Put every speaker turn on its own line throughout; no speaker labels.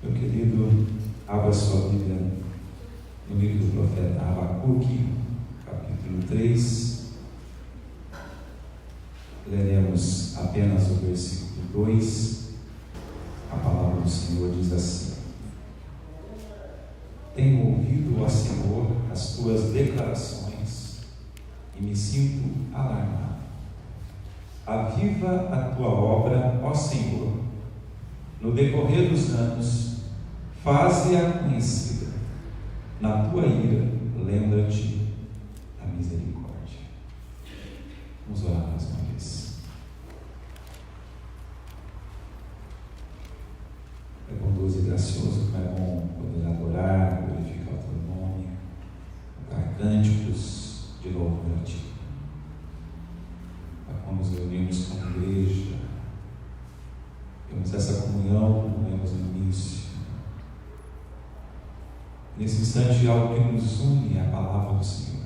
Meu querido, abra sua Bíblia no livro do profeta Abacuque, capítulo 3. Leremos apenas o versículo 2. A palavra do Senhor diz assim: Tenho ouvido, ó Senhor, as tuas declarações e me sinto alarmado. Aviva a tua obra, ó Senhor, no decorrer dos anos, faze-a conhecida. Na tua ira, lembra-te da misericórdia. Vamos orar mais uma vez. É bondoso e gracioso, como é bom poder adorar, glorificar o teu nome, cantar cânticos de louvor a ti. Quando nos reunimos como igreja, temos essa comunhão, como vemos no início. Nesse instante, algo que nos une é a palavra do Senhor.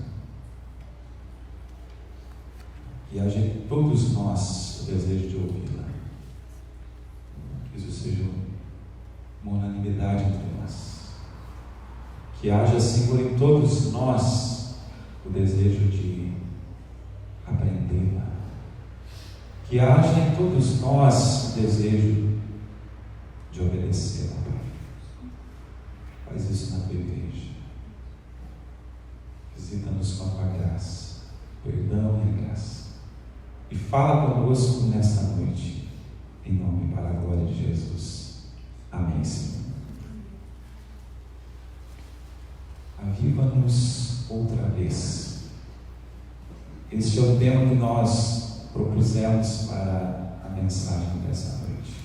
Que haja em todos nós o desejo de ouvi-la. Que isso seja uma unanimidade entre nós. Que haja, Senhor, em todos nós o desejo de aprendê-la. Que haja em todos nós o desejo de obedecê-la. Faz isso na tua igreja. Visita-nos com a tua graça, perdão e graça. E fala conosco nesta noite, em nome e para a glória de Jesus. Amém, Senhor. Aviva-nos outra vez. Este é o tema que nós propusemos para a mensagem dessa noite.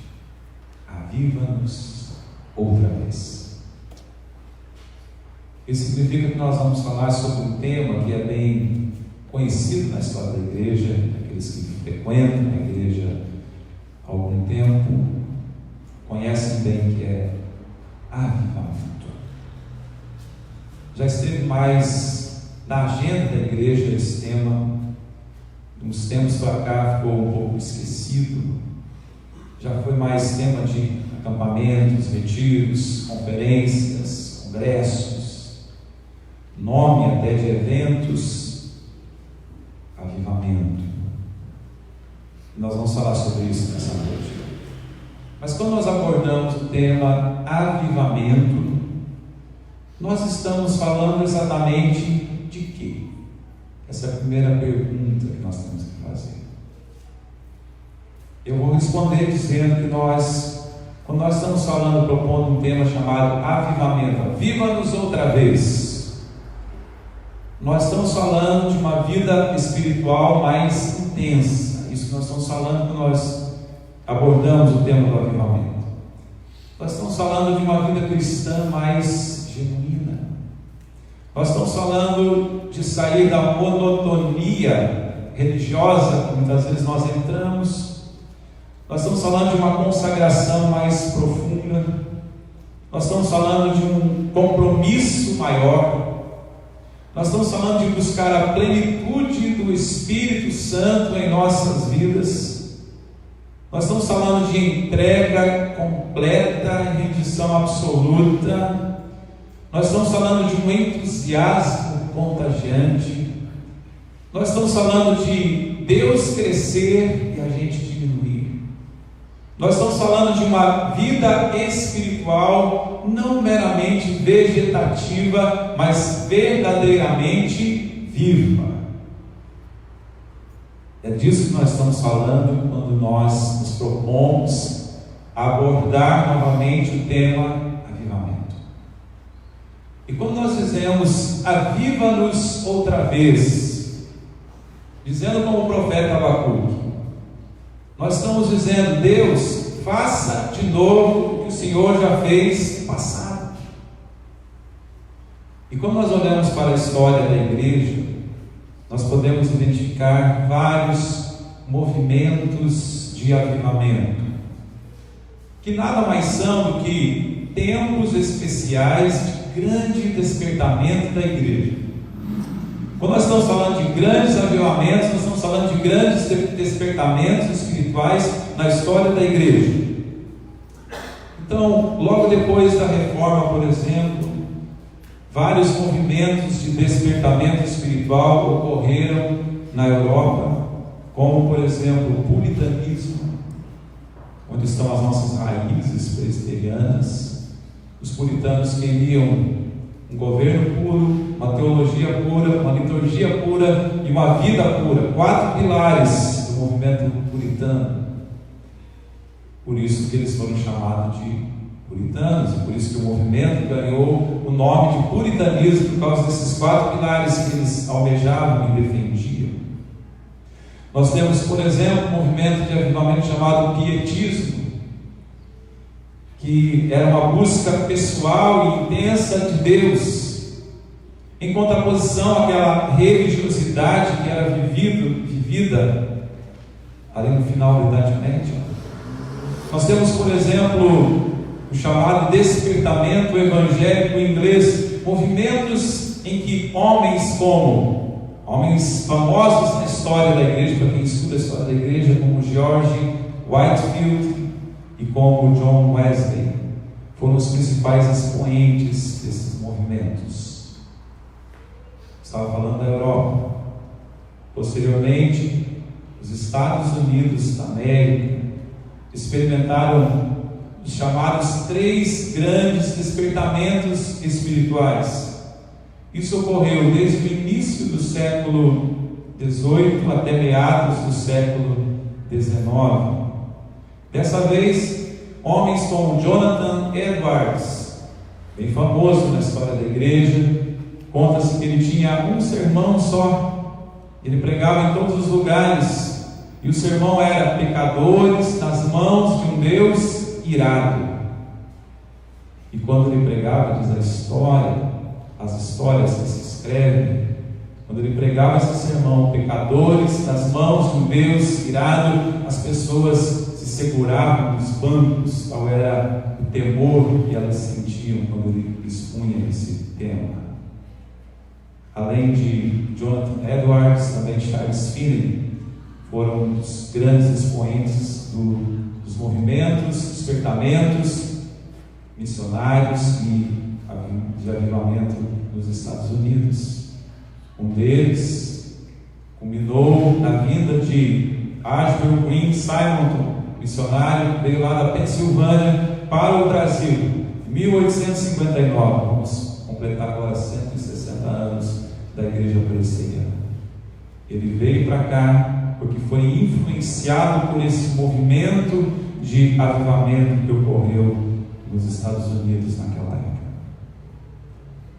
Aviva-nos outra vez. Isso significa que nós vamos falar sobre um tema que é bem conhecido na história da igreja, aqueles que frequentam a igreja há algum tempo conhecem bem, que é avivamento. Já esteve mais na agenda da igreja esse tema. Uns tempos para cá ficou um pouco esquecido. Já foi mais tema de acampamentos, retiros, conferências, congressos, nome até de eventos, avivamento. Nós vamos falar sobre isso nessa noite. Mas quando nós abordamos o tema avivamento, nós estamos falando exatamente de quê? Essa é a primeira pergunta que nós temos que fazer. Eu vou responder dizendo que quando nós estamos falando, propondo um tema chamado avivamento, aviva-nos outra vez, nós estamos falando de uma vida espiritual mais intensa. Isso que nós estamos falando quando nós abordamos o tema do avivamento. Nós estamos falando de uma vida cristã mais genuína. Nós estamos falando de sair da monotonia religiosa que muitas vezes nós entramos. Nós estamos falando de uma consagração mais profunda. Nós estamos falando de um compromisso maior. Nós estamos falando de buscar a plenitude do Espírito Santo em nossas vidas. Nós estamos falando de entrega completa e rendição absoluta. Nós estamos falando de um entusiasmo contagiante. Nós estamos falando de Deus crescer e a gente diminuir. Nós estamos falando de uma vida espiritual não meramente vegetativa, mas verdadeiramente viva. É disso que nós estamos falando quando nós nos propomos abordar novamente o tema avivamento. E quando nós dizemos aviva-nos outra vez, dizendo como o profeta Abacuque, nós estamos dizendo: Deus, faça de novo o que o Senhor já fez no passado. E quando nós olhamos para a história da igreja, nós podemos identificar vários movimentos de avivamento, que nada mais são do que tempos especiais de grande despertamento da igreja. Quando nós estamos falando de grandes avivamentos, nós estamos falando de grandes despertamentos espirituais na história da igreja. Então, logo depois da reforma, por exemplo, vários movimentos de despertamento espiritual ocorreram na Europa, como, por exemplo, o puritanismo, onde estão as nossas raízes presbiterianas. Os puritanos queriam um governo puro, uma teologia pura, uma liturgia pura e uma vida pura. 4 pilares do movimento puritano. Por isso que eles foram chamados de puritanos, e por isso que o movimento ganhou o nome de puritanismo, por causa desses 4 pilares que eles almejavam e defendiam. Nós temos, por exemplo, um movimento de avivamento chamado pietismo, que era uma busca pessoal e intensa de Deus, em contraposição àquela religiosidade que era vivida ali no final da Idade Média. Nós temos, por exemplo, o chamado despertamento evangélico inglês, movimentos em que homens famosos na história da igreja, para quem estuda a história da igreja, como George Whitefield e como John Wesley, foram os principais expoentes desses movimentos. Estava falando da Europa. Posteriormente, os Estados Unidos da América experimentaram os chamados 3 grandes despertamentos espirituais. Isso ocorreu desde o início do século XVIII até meados do século XIX. Dessa vez, homens como Jonathan Edwards, bem famoso na história da igreja, conta-se que ele tinha um sermão só. Ele pregava em todos os lugares, e o sermão era: pecadores nas mãos de um Deus irado. E quando ele pregava, diz a história, as histórias que se escrevem, quando ele pregava esse sermão, pecadores nas mãos de um Deus irado, as pessoas se seguravam nos bancos. Qual era o temor que elas sentiam quando ele expunha esse tema? Além de Jonathan Edwards, também Charles Finney foram um dos grandes expoentes dos movimentos, despertamentos missionários e de avivamento nos Estados Unidos. Um deles culminou na vinda de Ashbury Green Simonton, missionário que veio lá da Pensilvânia para o Brasil, em 1859. Vamos completar agora 160 anos da Igreja Presbiteriana. Ele veio para cá porque foi influenciado por esse movimento de avivamento que ocorreu nos Estados Unidos naquela época.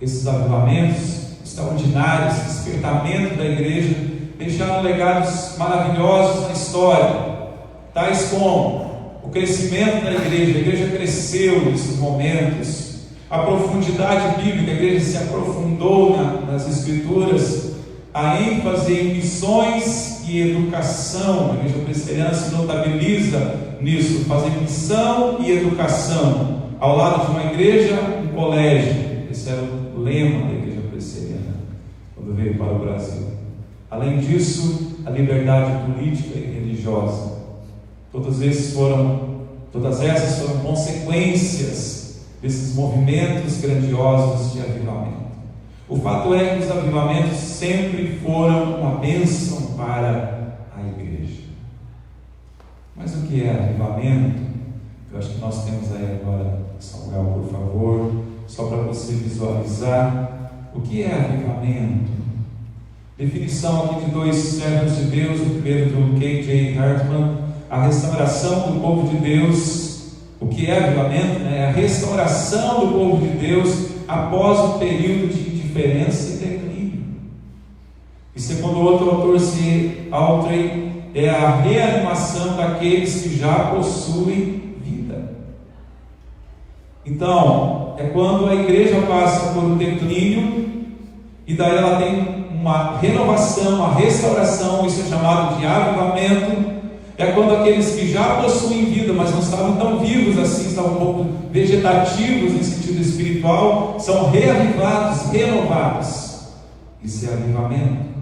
Esses avivamentos extraordinários, despertamento da igreja, deixaram legados maravilhosos na história, tais como o crescimento da igreja. A igreja cresceu nesses momentos, a profundidade bíblica, a igreja se aprofundou nas escrituras, a ênfase em missões e educação. A igreja presbiteriana se notabiliza nisso, fazer missão e educação. Ao lado de uma igreja, um colégio. Esse era o lema da igreja presbiteriana quando veio para o Brasil. Além disso, a liberdade política e religiosa. Todas essas foram consequências desses movimentos grandiosos de avivamento. O fato é que os avivamentos sempre foram uma bênção para a igreja. Mas o que é avivamento? Eu acho que nós temos aí agora, Samuel, por favor, só para você visualizar o que é avivamento. Definição aqui de 2 servos de Deus, o primeiro do K.J. Hartman: a restauração do povo de Deus. O que é avivamento? É a restauração do povo de Deus após um período de indiferença e declínio. E segundo o outro autor, C. Altrey, é a reanimação daqueles que já possuem vida. Então, é quando a igreja passa por um declínio e daí ela tem uma renovação, uma restauração. Isso é chamado de avivamento. É quando aqueles que já possuem vida, mas não estavam tão vivos assim, estavam um pouco vegetativos em sentido espiritual, são reavivados, renovados. Isso é avivamento.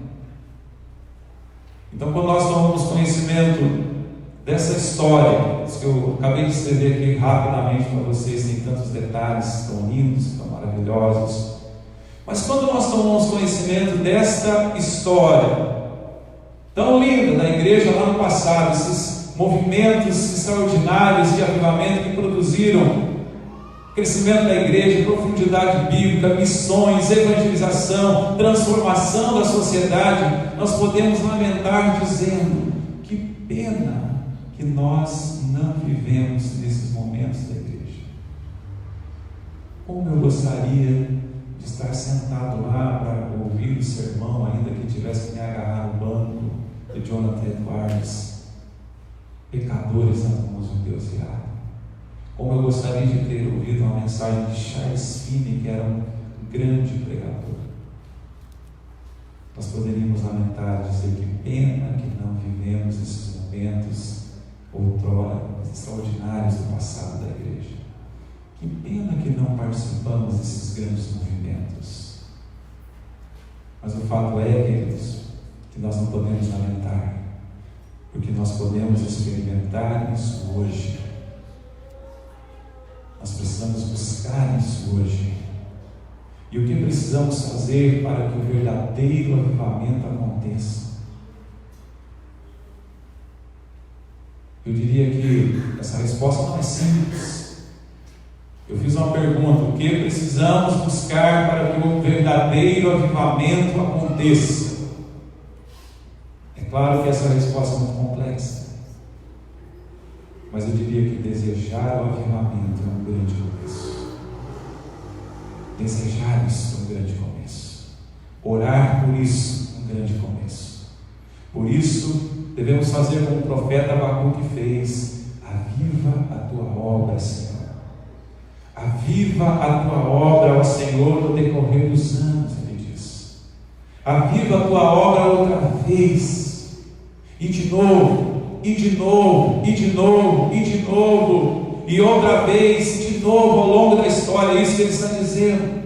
Então, quando nós tomamos conhecimento dessa história, que eu acabei de escrever aqui rapidamente para vocês, tem tantos detalhes tão lindos, tão maravilhosos. Mas quando nós tomamos conhecimento desta história tão linda da igreja lá no passado, esses movimentos extraordinários de avivamento que produziram crescimento da igreja, profundidade bíblica, missões, evangelização, transformação da sociedade, nós podemos lamentar dizendo: que pena que nós não vivemos nesses momentos da igreja. Como eu gostaria de estar sentado lá para ouvir o sermão, ainda que tivesse que me agarrar no banco de Jonathan Edwards, pecadores na mãos de Deus irado. Como eu gostaria de ter ouvido uma mensagem de Charles Finney, que era um grande pregador. Nós poderíamos lamentar e dizer: que pena que não vivemos esses momentos outrora extraordinários do passado da igreja. Que pena que não participamos desses grandes movimentos. Mas o fato é, queridos, que nós não podemos lamentar, porque nós podemos experimentar isso hoje. Nós precisamos buscar isso hoje. E o que precisamos fazer para que o verdadeiro avivamento aconteça? Eu diria que essa resposta não é simples. Eu fiz uma pergunta: o que precisamos buscar para que o verdadeiro avivamento aconteça? É claro que essa resposta é muito complexa, mas eu diria que desejar o avivamento é um grande começo. Desejar isso é um grande começo. Orar por isso é um grande começo. Por isso, devemos fazer como o profeta Abacuque fez: aviva a tua obra, Senhor. Aviva a tua obra, ó Senhor, no decorrer dos anos, ele diz. Aviva a tua obra outra vez, e de novo, e de novo, e de novo, e de novo, e outra vez, e de novo ao longo da história. É isso que ele está dizendo.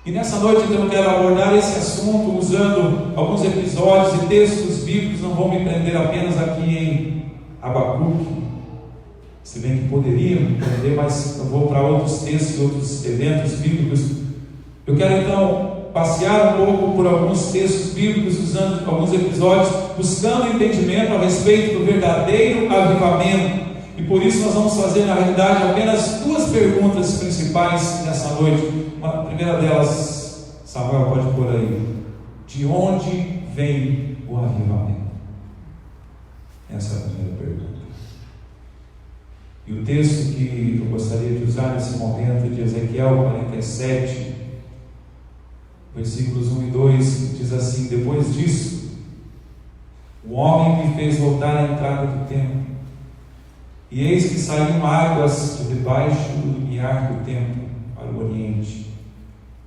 E nessa noite então eu quero abordar esse assunto usando alguns episódios e textos bíblicos. Não vou me prender apenas aqui em Abacuque, se bem que poderia me prender, mas eu vou para outros textos, outros eventos bíblicos. Eu quero então passear um pouco por alguns textos bíblicos, usando alguns episódios, buscando entendimento a respeito do verdadeiro avivamento. E por isso nós vamos fazer, na realidade, apenas duas perguntas principais nessa noite. A primeira delas, Samuel pode pôr aí: de onde vem o avivamento? Essa é a primeira pergunta. E o texto que eu gostaria de usar nesse momento é de Ezequiel 47, versículos 1 e 2, que diz assim: depois disso, o homem me fez voltar à entrada do templo, e eis que saíam águas de debaixo do limiar do templo para o oriente,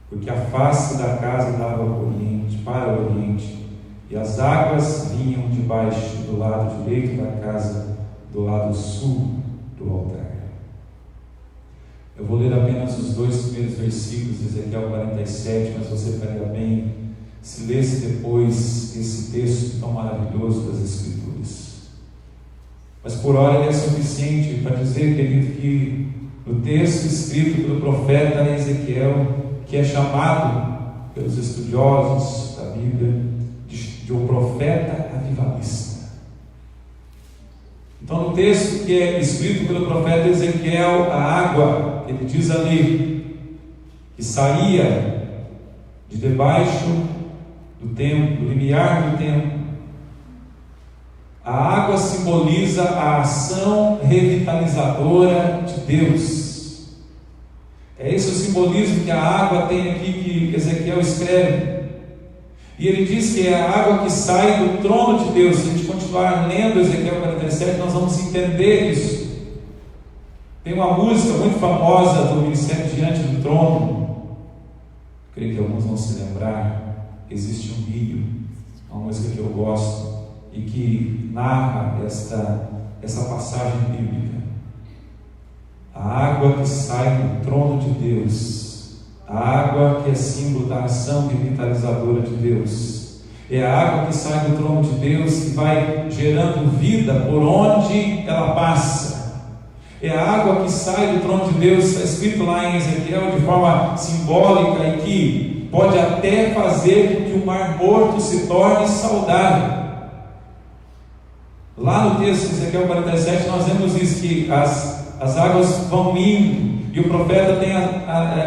porque a face da casa dava para o oriente, e as águas vinham de baixo do lado direito da casa, do lado sul do altar. Eu vou ler apenas os dois primeiros versículos de Ezequiel 47, mas você faria bem se lesse depois esse texto tão maravilhoso das Escrituras. Mas por hora ele é suficiente para dizer, querido, que no texto escrito pelo profeta Ezequiel, que é chamado pelos estudiosos da Bíblia de um profeta avivalista. Então, no texto que é escrito pelo profeta Ezequiel, a água, ele diz ali, que saía de debaixo do templo, do limiar do templo. A água simboliza a ação revitalizadora de Deus. É esse o simbolismo que a água tem aqui, que Ezequiel escreve. E ele diz que é a água que sai do trono de Deus. Se a gente continuar lendo Ezequiel 47, nós vamos entender isso. Tem uma música muito famosa do Ministério Diante do Trono. Creio que alguns vão se lembrar. Existe um rio, uma música que eu gosto, e que narra essa passagem bíblica. A água que sai do trono de Deus, a água que é símbolo da ação revitalizadora de Deus. É a água que sai do trono de Deus, que vai gerando vida por onde ela passa. É a água que sai do trono de Deus, está escrito lá em Ezequiel de forma simbólica, e que pode até fazer com que o mar morto se torne saudável. Lá no texto de Ezequiel 47 nós vemos isso, que as águas vão indo, e o profeta tem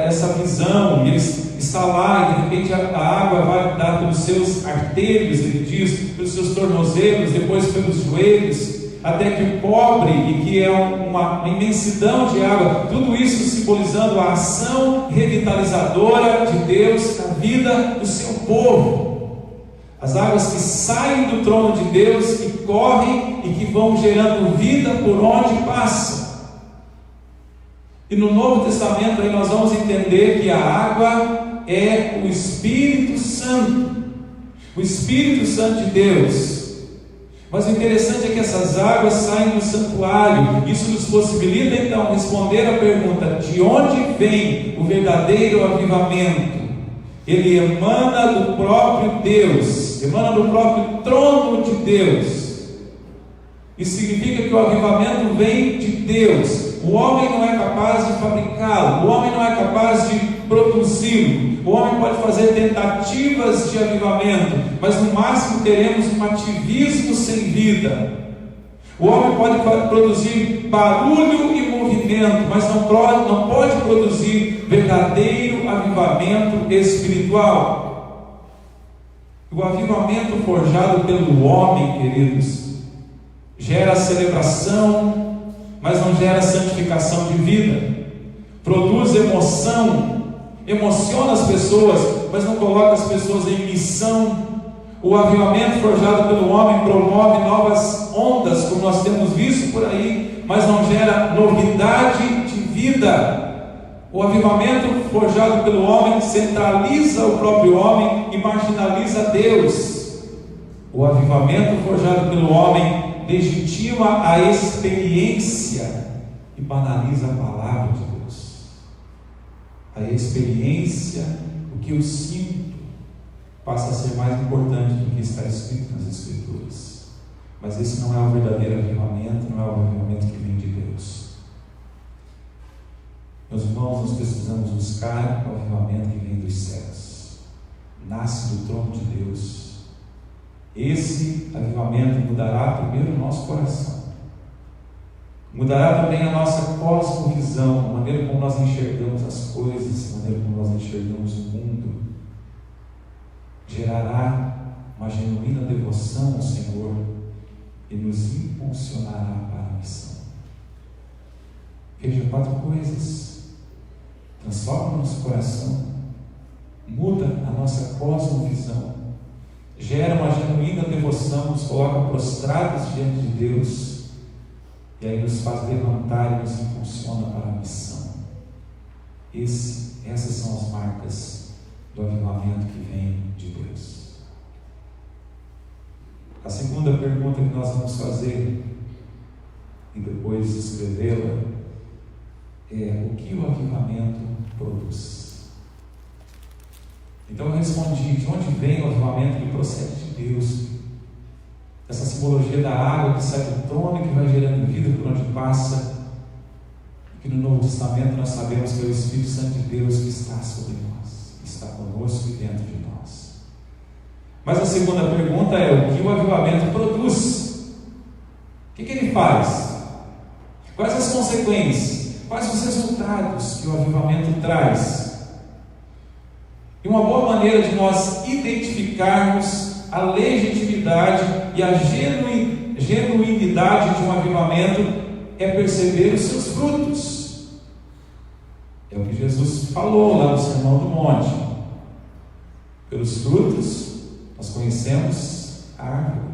essa visão, e ele está lá, e de repente a água vai dar pelos seus artérios, ele diz, pelos seus tornozelos, depois pelos joelhos, até que o cobre, e que é uma imensidão de água, tudo isso simbolizando a ação revitalizadora de Deus na vida do seu povo. As águas que saem do trono de Deus, que correm e que vão gerando vida por onde passam. E no Novo Testamento aí nós vamos entender que a água é o Espírito Santo, o Espírito Santo de Deus. Mas o interessante é que essas águas saem do santuário. Isso nos possibilita então responder a pergunta: de onde vem o verdadeiro avivamento? Ele emana do próprio Deus, emana do próprio trono de Deus. Isso significa que o avivamento vem de Deus. O homem não é capaz de fabricá-lo, o homem não é capaz de produzi-lo. O homem pode fazer tentativas de avivamento, mas no máximo teremos um ativismo sem vida. O homem pode produzir barulho e movimento, mas não pode produzir verdadeiro avivamento espiritual. O avivamento forjado pelo homem, queridos, gera celebração, mas não gera santificação de vida. Produz emoção, emociona as pessoas, mas não coloca as pessoas em missão. O avivamento forjado pelo homem promove novas ondas, como nós temos visto por aí, mas não gera novidade de vida. O avivamento forjado pelo homem centraliza o próprio homem e marginaliza Deus. O avivamento forjado pelo homem legitima a experiência e banaliza a palavra de Deus. A experiência, o que eu sinto, passa a ser mais importante do que está escrito nas Escrituras. Mas esse não é o verdadeiro avivamento, não é o avivamento que vem de Deus. Meus irmãos, nós precisamos buscar o avivamento que vem dos céus, nasce do trono de Deus. Esse avivamento mudará primeiro o nosso coração, mudará também a nossa cosmovisão, a maneira como nós enxergamos as coisas, a maneira como nós enxergamos o mundo. Gerará uma genuína devoção ao Senhor e nos impulsionará para a missão. Veja 4 coisas: transforma o nosso coração, muda a nossa cosmovisão, gera uma genuína devoção, nos coloca prostrados diante de Deus, e aí nos faz levantar e nos impulsiona para a missão. Essas são as marcas do avivamento que vem de Deus. A segunda pergunta que nós vamos fazer, e depois escrevê-la, é: o que o avivamento produz? Então eu respondi: de onde vem o avivamento? Que procede de Deus. Essa simbologia da água que sai do trono e que vai gerando vida por onde passa, que no Novo Testamento nós sabemos que é o Espírito Santo de Deus que está sobre nós, que está conosco e dentro de nós. Mas a segunda pergunta é: o que o avivamento produz? O que ele faz? Quais as consequências? Quais os resultados que o avivamento traz? E uma boa maneira de nós identificarmos a legitimidade e a genuinidade de um avivamento é perceber os seus frutos. É o que Jesus falou lá no Sermão do Monte: pelos frutos nós conhecemos a árvore.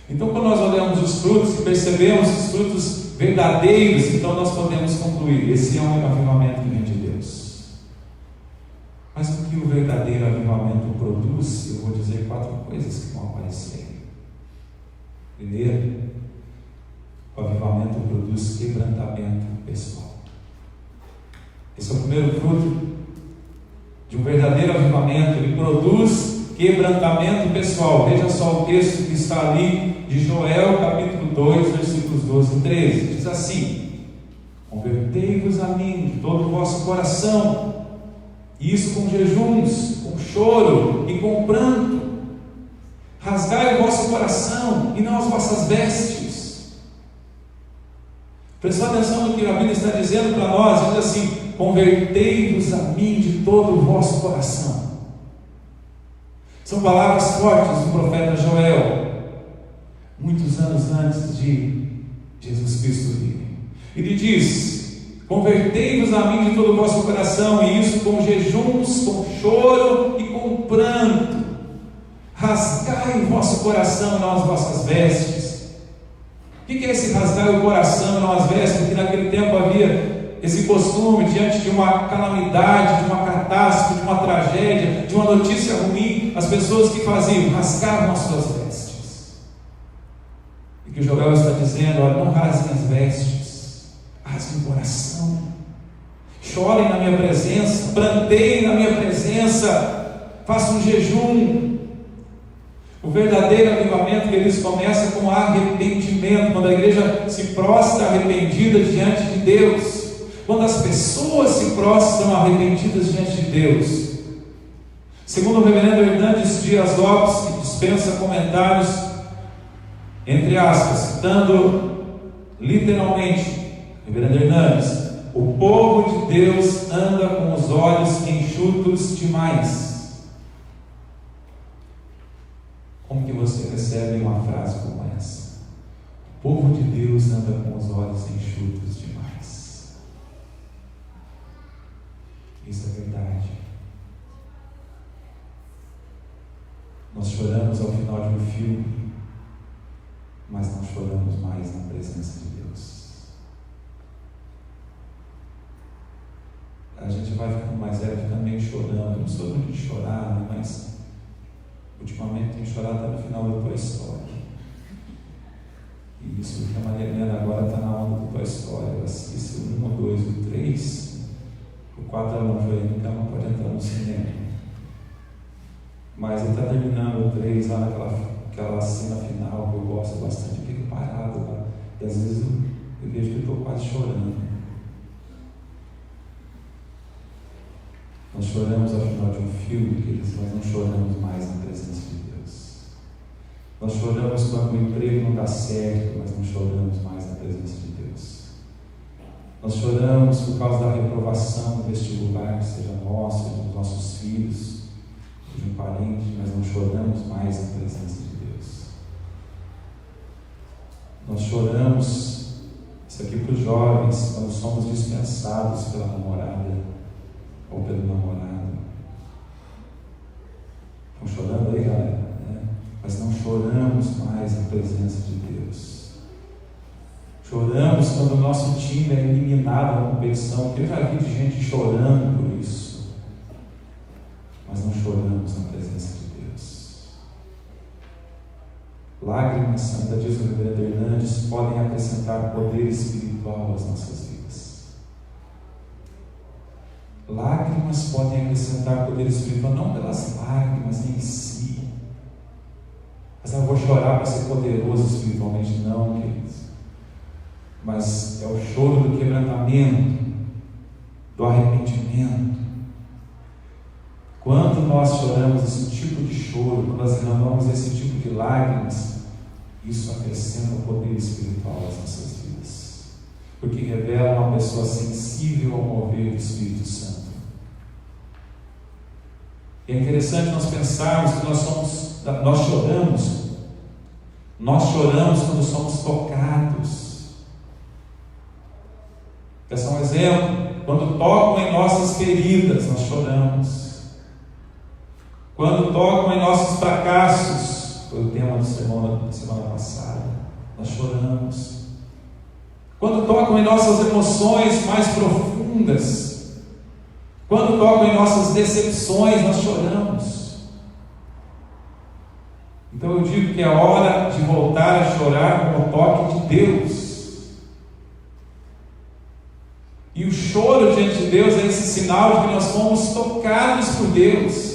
Então, quando nós olhamos os frutos e percebemos os frutos verdadeiros, então nós podemos concluir: esse é um avivamento que vem de Deus. Mas o que o verdadeiro avivamento produz? Eu vou dizer 4 coisas que vão aparecer. Primeiro, o avivamento produz quebrantamento pessoal. Esse é o primeiro fruto de um verdadeiro avivamento. Ele produz quebrantamento pessoal. Veja só o texto que está ali de Joel, capítulo 2, versículos 12 e 13. Diz assim: convertei-vos a mim de todo o vosso coração, isso com jejuns, com choro e com pranto. Rasgai o vosso coração e não as vossas vestes. Presta atenção no que a Bíblia está dizendo para nós. Diz assim: convertei-vos a mim de todo o vosso coração. São palavras fortes do profeta Joel, muitos anos antes de Jesus Cristo vir. Ele diz: convertei-vos a mim de todo o vosso coração, e isso com jejuns, com choro e com pranto. Rasgai o vosso coração e não as vossas vestes. O que é esse rasgar o coração e não as vestes? Porque naquele tempo havia esse costume, diante de uma calamidade, de uma catástrofe, de uma tragédia, de uma notícia ruim, as pessoas que faziam, rasgavam as suas vestes. E que o Joel está dizendo: olha, não rasguem as vestes, rasguem o coração, chorem na minha presença, planteiem na minha presença, façam um jejum. O verdadeiro avivamento, que eles começam com arrependimento, quando a igreja se prostra arrependida diante de Deus, quando as pessoas se prostram arrependidas diante de Deus. Segundo o reverendo Hernandes Dias Lopes, que dispensa comentários, entre aspas, citando literalmente reverendo Hernandes: o povo de Deus anda com os olhos enxutos demais. Como que você recebe uma frase como essa? O povo de Deus anda com os olhos enxutos demais. Isso é verdade. Nós choramos ao final de um filme, mas não choramos mais na presença de Deus. A gente vai ficando mais velho, também chorando. Eu não sou muito de chorar, né? Mas ultimamente tenho chorado até no final da Toy Story. E isso, porque a Maria Helena agora está na onda do Toy Story. Ela assiste o 1, o 2 e o 3. O 4 ela não foi ainda, então ela pode entrar no cinema. Mas ele está terminando o 3 lá naquela cena final que eu gosto bastante. Eu fico parado lá. E às vezes eu vejo que eu estou quase chorando. Nós choramos ao final de um filme, queridos, mas não choramos mais na presença de Deus. Nós choramos quando o emprego não dá certo, mas não choramos mais na presença de Deus. Nós choramos por causa da reprovação do vestibular, que seja nosso, dos nossos filhos, de um parente, mas não choramos mais na presença de Deus. Nós choramos, isso aqui para os jovens, quando somos dispensados pela namorada ou pelo namorado. Estão chorando aí, galera? Né? Mas não choramos mais na presença de Deus. Choramos quando o nosso time é eliminado na competição, porque eu já vi de gente chorando por isso. Mas não choramos na presença de Deus. Lágrimas, ainda diz o reverendo Hernandes, podem acrescentar poder espiritual às nossas vidas. Lágrimas podem acrescentar poder espiritual, não pelas lágrimas em si. Mas eu vou chorar para ser poderoso espiritualmente, não, queridos. Mas é o choro do quebrantamento, do arrependimento. Quando nós choramos esse tipo de choro, quando nós derramamos esse tipo de lágrimas, isso acrescenta o poder espiritual às nossas vidas, porque revela uma pessoa sensível ao mover do Espírito Santo. É interessante nós pensarmos que nós choramos quando somos tocados. Quer ser um exemplo? Quando tocam em nossas feridas, nós choramos. Quando tocam em nossos fracassos, foi o tema do sermão da semana passada, nós choramos. Quando tocam em nossas emoções mais profundas, quando tocam em nossas decepções, nós choramos. Então eu digo que é hora de voltar a chorar com o toque de Deus. E o choro diante de Deus é esse sinal de que nós fomos tocados por Deus.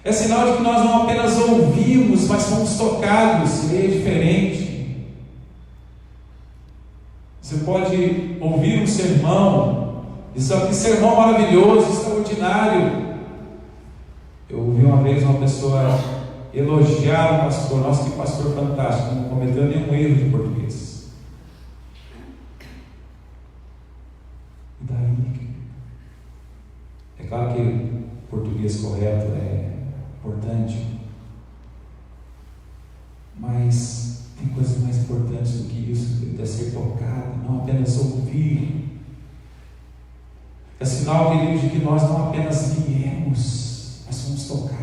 É sinal de que nós não apenas ouvimos, mas fomos tocados. E é diferente. Você pode ouvir um sermão, isso aqui, sermão maravilhoso, extraordinário. Eu ouvi uma vez uma pessoa elogiar o pastor, nossa, que pastor fantástico, não cometeu nenhum erro de português. E daí? É claro que o português correto é importante, mas tem coisas mais importantes do que isso, de ser tocado, não apenas ouvir. É sinal, queridos, de que nós não apenas viemos, mas fomos tocados.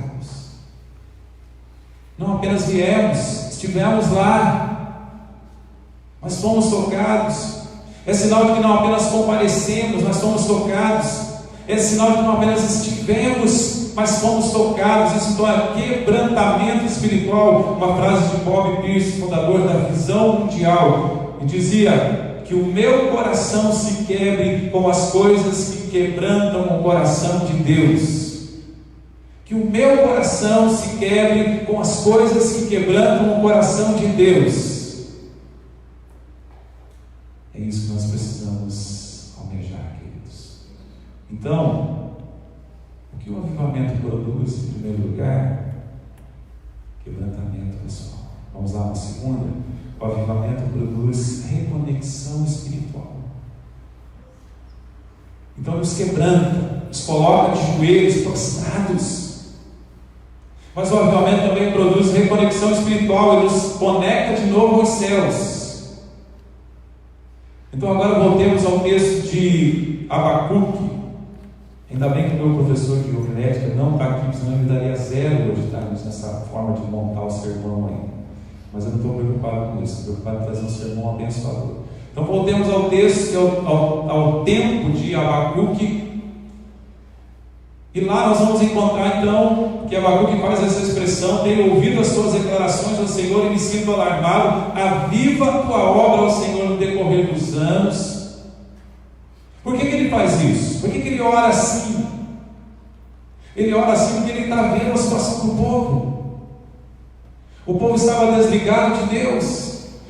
Não apenas viemos, estivemos lá, mas fomos tocados. É sinal de que não apenas comparecemos, mas fomos tocados. É sinal de que não apenas estivemos, mas fomos tocados. Isso então é quebrantamento espiritual. Uma frase de Bob Pierce, fundador da Visão Mundial, e dizia que o meu coração se quebre com as coisas que quebrantam o coração de Deus. Que o meu coração se quebre com as coisas que quebrantam o coração de Deus. É isso que nós precisamos almejar, queridos. Então, o que o avivamento produz, em primeiro lugar? Quebrantamento, pessoal. Vamos lá na segunda. O avivamento produz reconexão espiritual. Então nos quebranta, nos coloca de joelhos prostrados. Mas o avivamento também produz reconexão espiritual, ele nos conecta de novo aos céus. Então agora voltemos ao texto de Abacuque. Ainda bem que o meu professor de homilética não está aqui, senão ele daria 0 hoje, tá? Nessa forma de montar o sermão aí. Mas eu não estou preocupado com isso, estou preocupado em trazer um sermão abençoador. Então voltemos ao texto, que é ao tempo de Abacuque. E lá nós vamos encontrar então que Abacuque faz essa expressão: tenho ouvido as tuas declarações ao Senhor e me sinto alarmado. Aviva a tua obra ao Senhor no decorrer dos anos. Por que ele faz isso? Por que ele ora assim? Ele ora assim porque ele está vendo a situação do povo. O povo estava desligado de Deus.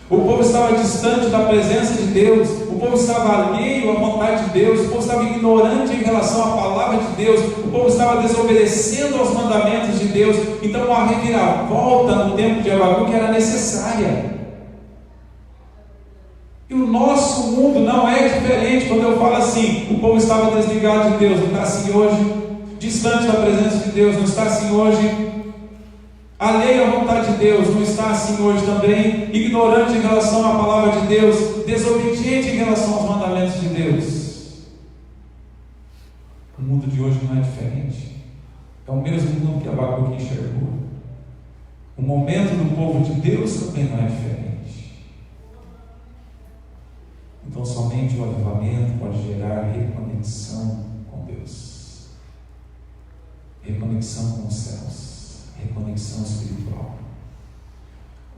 O povo estava distante da presença de Deus. O povo estava alheio à vontade de Deus. O povo estava ignorante em relação à palavra de Deus. O povo estava desobedecendo aos mandamentos de Deus. Então uma reviravolta no tempo de Abacuque era necessária. E o nosso mundo não é diferente. Quando eu falo assim, o povo estava desligado de Deus, não está assim hoje? Distante da presença de Deus, não está assim hoje? Alheio à vontade de Deus, não está assim hoje também? Ignorante em relação à palavra de Deus, desobediente em relação aos mandamentos de Deus. O mundo de hoje não é diferente. É o mesmo mundo que Abacuque enxergou. O momento do povo de Deus também não é diferente. Então somente o avivamento pode gerar reconexão com Deus, reconexão com os céus, reconexão espiritual.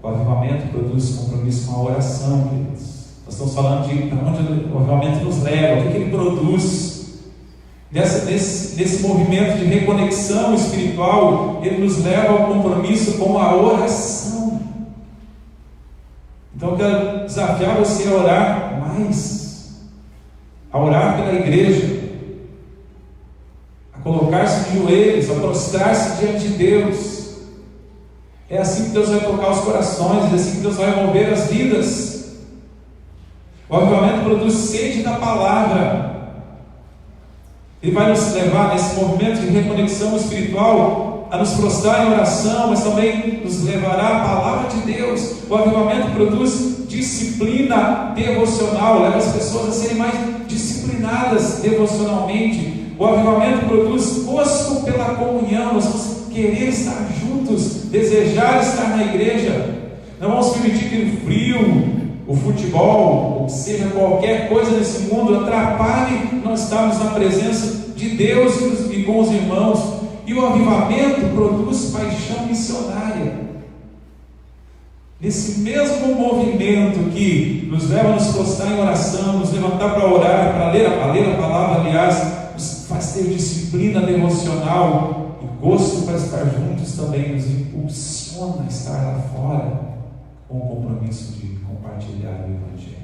O avivamento produz compromisso com a oração, queridos. Nós estamos falando de para onde o avivamento nos leva, o que ele produz. Nesse movimento de reconexão espiritual, ele nos leva ao compromisso com a oração. Então eu quero desafiar você a orar mais, a orar pela igreja, a colocar-se de joelhos, a prostrar-se diante de Deus. É assim que Deus vai tocar os corações, é assim que Deus vai mover as vidas. O avivamento produz sede da palavra. Ele vai nos levar nesse movimento de reconexão espiritual a nos prostrar em oração, mas também nos levará a palavra de Deus. O avivamento produz disciplina devocional, leva as pessoas a serem mais disciplinadas devocionalmente. O avivamento produz gosto pela comunhão, nós vamos querer estar juntos, desejar estar na igreja. Não vamos permitir que o frio, o futebol, ou seja, qualquer coisa nesse mundo atrapalhe nós estarmos na presença de Deus e com os irmãos. E o avivamento produz paixão missionária. Nesse mesmo movimento que nos leva a nos prostrar em oração, nos levantar para orar, para ler a palavra, aliás, nos faz ter disciplina devocional. E gosto para estar juntos também nos impulsiona a estar lá fora com o compromisso de compartilhar o Evangelho.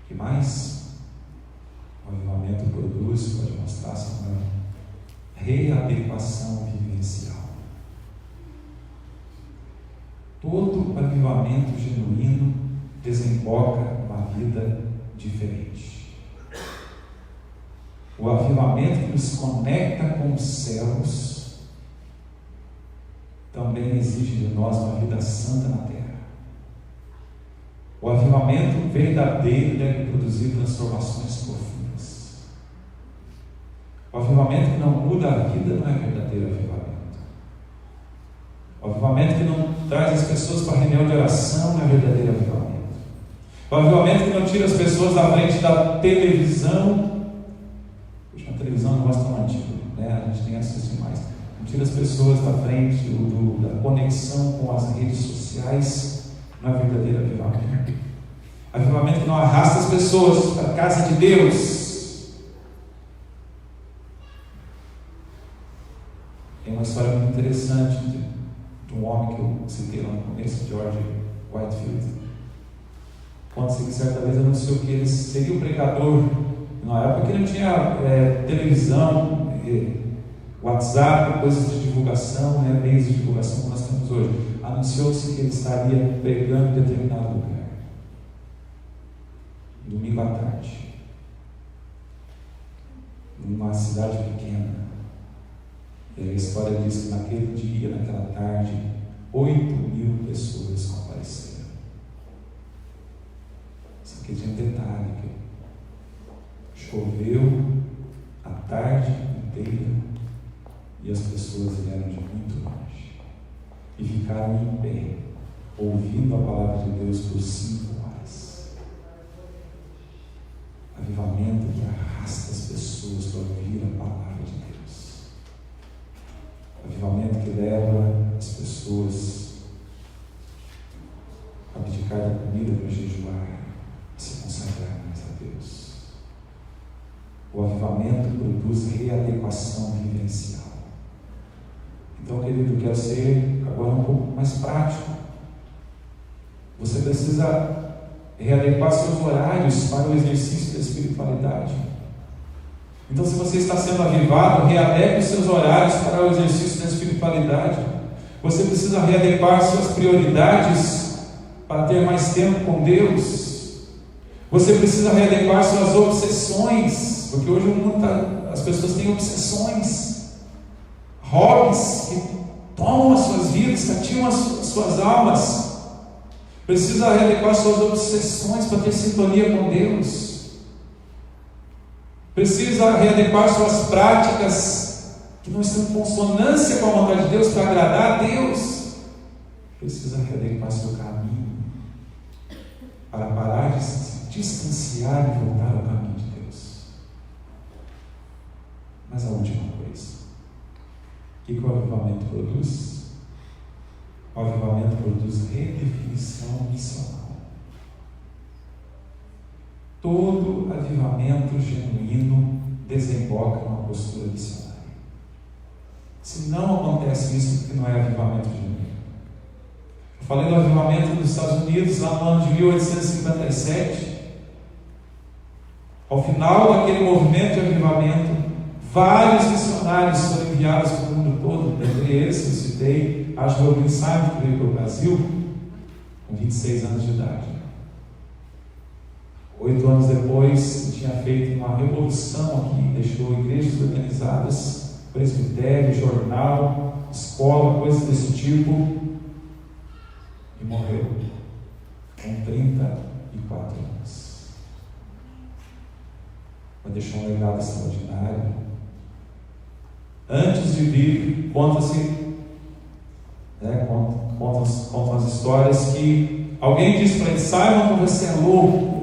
O que mais o avivamento produz, pode mostrar-se uma readequação vivencial. Todo avivamento genuíno desemboca uma vida diferente. O avivamento que nos conecta com os céus também exige de nós uma vida santa na terra. O avivamento verdadeiro deve produzir transformações profundas. O avivamento que não muda a vida não é verdadeiro avivamento. O avivamento que não traz as pessoas para a reunião de oração não é verdadeiro avivamento. O avivamento que não tira as pessoas da frente da televisão. Puxa, a televisão não gosta tão antigo, né? A gente tem acesso demais. Não tira as pessoas da frente da conexão com as redes sociais, não é verdadeiro avivamento. Avivamento que não arrasta as pessoas para a casa de Deus. Tem uma história muito interessante de um homem que eu citei lá no começo, George Whitefield. Conta-se que certa vez anunciou que ele seria o pregador. Na época que não tinha televisão, WhatsApp, coisas de divulgação, meios de divulgação que nós temos hoje. Anunciou-se que ele estaria pregando em determinado lugar, domingo à tarde, numa cidade pequena. E a história diz que naquele dia, naquela tarde, 8.000 pessoas compareceram. Só que tinha um detalhe, que choveu a tarde inteira e as pessoas vieram de muito longe e ficaram em pé, ouvindo a palavra de Deus por 5 horas. Avivamento que arrasta as pessoas para ouvir a palavra de Deus. Avivamento que leva as pessoas a abdicar da comida para jejuar, a se consagrar mais a Deus. O avivamento produz readequação vivencial. Então, querido, eu quero ser agora um pouco mais prático. Você precisa readequar seus horários para o exercício da espiritualidade. Então, se você está sendo avivado, readeque os seus horários para o exercício da espiritualidade. Você precisa readequar suas prioridades para ter mais tempo com Deus. Você precisa readequar suas obsessões, porque hoje o mundo as pessoas têm obsessões, hobbies que tomam as suas vidas, cativam as suas almas. Precisa readequar suas obsessões para ter sintonia com Deus. Precisa readequar suas práticas que não estão em consonância com a vontade de Deus para agradar a Deus. Precisa readequar seu caminho para parar de se distanciar e voltar ao caminho de Deus. Mas a última coisa, o que o avivamento produz? O avivamento produz redefinição missional. Todo avivamento genuíno desemboca numa postura missionária. Se não acontece isso, porque não é avivamento genuíno. Eu falei do avivamento nos Estados Unidos, lá no ano de 1857. Ao final daquele movimento de avivamento, vários missionários foram enviados para o mundo todo. Dentre eles, eu citei Ashwell Simon, que veio para o Brasil com 26 anos de idade. 8 anos depois, tinha feito uma revolução aqui, deixou igrejas organizadas, presbitério, jornal, escola, coisas desse tipo, e morreu com 34 anos. Mas deixou um legado extraordinário. Antes de vir, contam as histórias que alguém disse para ele: Simon, você é louco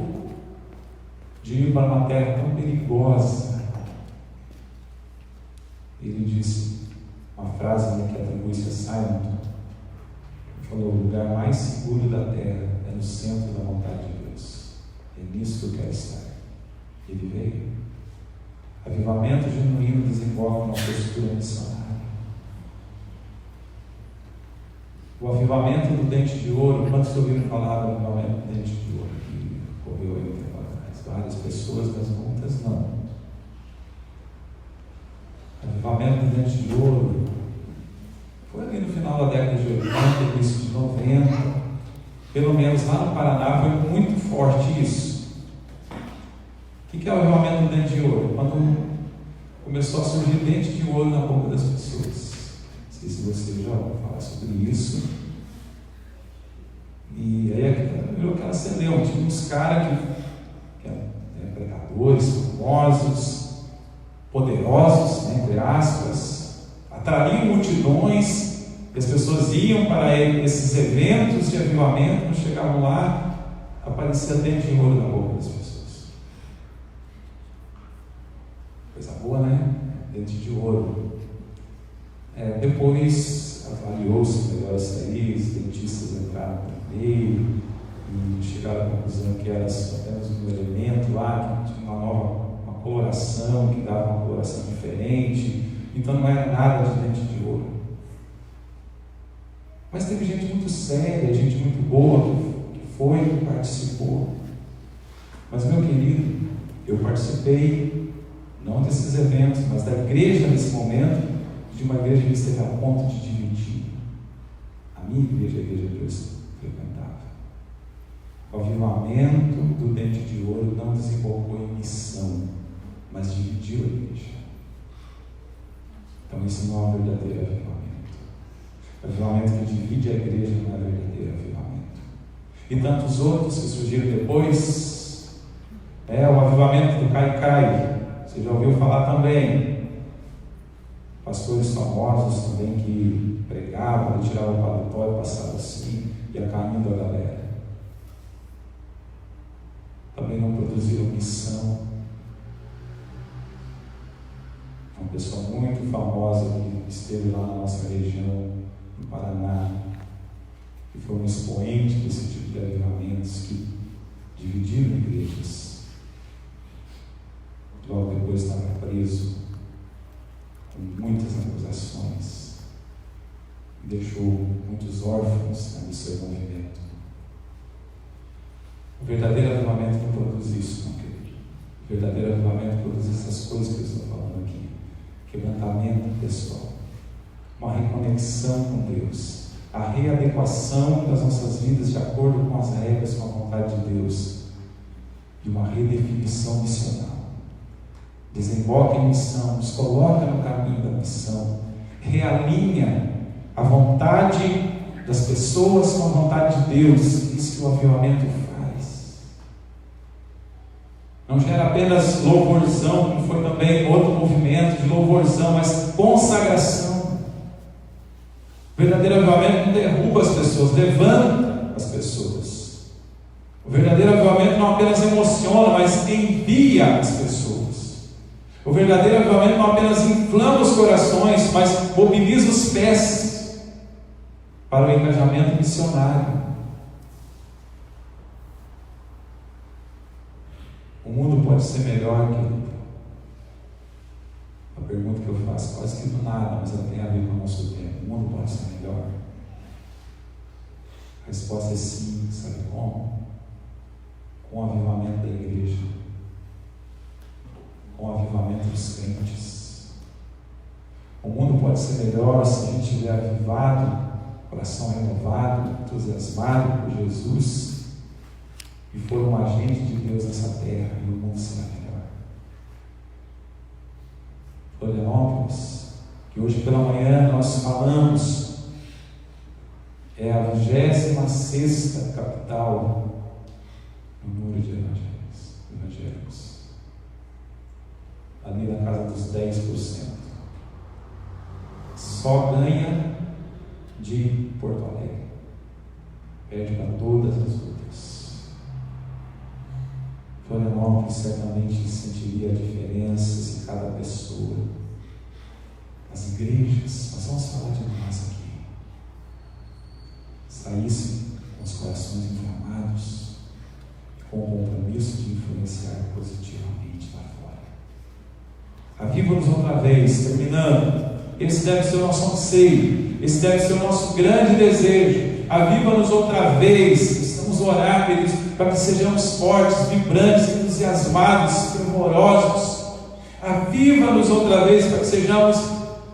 de ir para uma terra tão perigosa. Ele disse uma frase que atribui-se a Simon. Ele falou: o lugar mais seguro da terra é no centro da vontade de Deus. É nisso que eu quero estar. Ele veio. Avivamento genuíno desenvolve uma postura missionária. O avivamento do dente de ouro, quantos ouviram falar do avivamento do dente de ouro que ocorreu aí um tempo atrás? Várias pessoas, mas muitas não. O avivamento do dente de ouro foi ali no final da década de 80, início de 90, pelo menos lá no Paraná foi muito forte isso. O que é o avivamento do dente de ouro? Quando começou a surgir dente de ouro na boca das pessoas. Não sei se você já ouviu falar sobre isso. E aí virou aquela celeuma. Tinha uns caras que eram pregadores, famosos, poderosos, né, entre aspas, atraíam multidões, e as pessoas iam para esses eventos de avivamento, quando chegavam lá, aparecia dente de ouro na boca das pessoas. Coisa boa, né? Dente de ouro. Depois avaliou-se melhor isso aí, os dentistas entraram no meio e chegaram à conclusão que era apenas um elemento lá, que tinha uma coloração, que dava uma coloração diferente, então não era nada de dente de ouro. Mas teve gente muito séria, gente muito boa que foi, que participou. Mas, meu querido, eu participei não desses eventos, mas da igreja nesse momento, de uma igreja que esteve a ponto de dividir. A minha igreja, a igreja que eu frequentava. O avivamento do dente de ouro não desembocou em missão, mas dividiu a igreja. Então isso não é um verdadeiro avivamento. O avivamento que divide a igreja não é verdadeiro avivamento. E tantos outros que surgiram depois, o avivamento do Cai-Cai, você já ouviu falar também. Pastores famosos também que pregavam, tiravam o paletó e passavam assim, ia caindo a galera. Também não produziram missão. Uma pessoa muito famosa que esteve lá na nossa região, no Paraná, que foi um expoente desse tipo de avivamentos que dividiram igrejas. Logo depois estava preso, com muitas acusações, e deixou muitos órfãos no seu movimento. O verdadeiro avivamento não produz isso, não, querido. O verdadeiro avivamento produz essas coisas que eu estou falando aqui: quebrantamento pessoal, uma reconexão com Deus, a readequação das nossas vidas de acordo com as regras, com a vontade de Deus, e uma redefinição missional. Desemboca em missão, nos coloca no caminho da missão, realinha a vontade das pessoas com a vontade de Deus. Isso que o avivamento faz. Não gera apenas louvorzão, como foi também outro movimento de louvorzão, mas consagração. O verdadeiro avivamento não derruba as pessoas, levanta as pessoas. O verdadeiro avivamento não apenas emociona, mas envia as pessoas. O verdadeiro avivamento não apenas inflama os corações, mas mobiliza os pés para o engajamento missionário. O mundo pode ser melhor, querido. A pergunta que eu faço, quase que do nada, mas ela tem a ver com o nosso tempo. O mundo pode ser melhor? A resposta é sim. Sabe como? Com o avivamento da igreja, com o avivamento dos crentes. O mundo pode ser melhor se a gente estiver avivado, coração renovado, entusiasmado por Jesus, e for um agente de Deus nessa terra, e o mundo será melhor. Florianópolis, que hoje pela manhã nós falamos, é a 26ª capital no número de evangélicos. Ali na casa dos 10%. Só ganha de Porto Alegre. Perde para todas as outras. Florianópolis certamente sentiria a diferença se cada pessoa, as igrejas, nós vamos falar de nós aqui, saíssem com os corações inflamados, com o compromisso de influenciar positivamente lá fora. Aviva-nos outra vez, terminando. Esse deve ser o nosso anseio, esse deve ser o nosso grande desejo. Aviva-nos outra vez. Precisamos orar, queridos, para que sejamos fortes, vibrantes, entusiasmados, fervorosos. Aviva-nos outra vez para que sejamos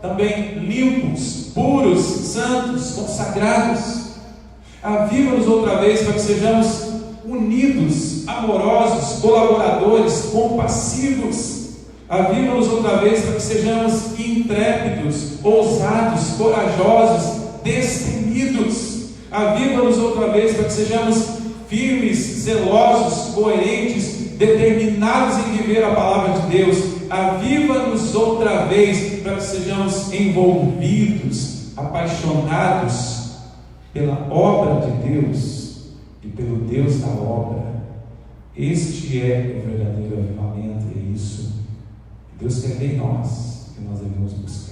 também limpos, puros, santos, consagrados. Aviva-nos outra vez para que sejamos unidos, amorosos, colaboradores, compassivos. Aviva-nos outra vez para que sejamos intrépidos, ousados, corajosos, destemidos. Aviva-nos outra vez para que sejamos firmes, zelosos, coerentes, determinados em viver a palavra de Deus. Aviva-nos outra vez para que sejamos envolvidos, apaixonados pela obra de Deus e pelo Deus da obra. Este é o verdadeiro avivamento, é isso que Deus quer ver em nós, que nós devemos buscar.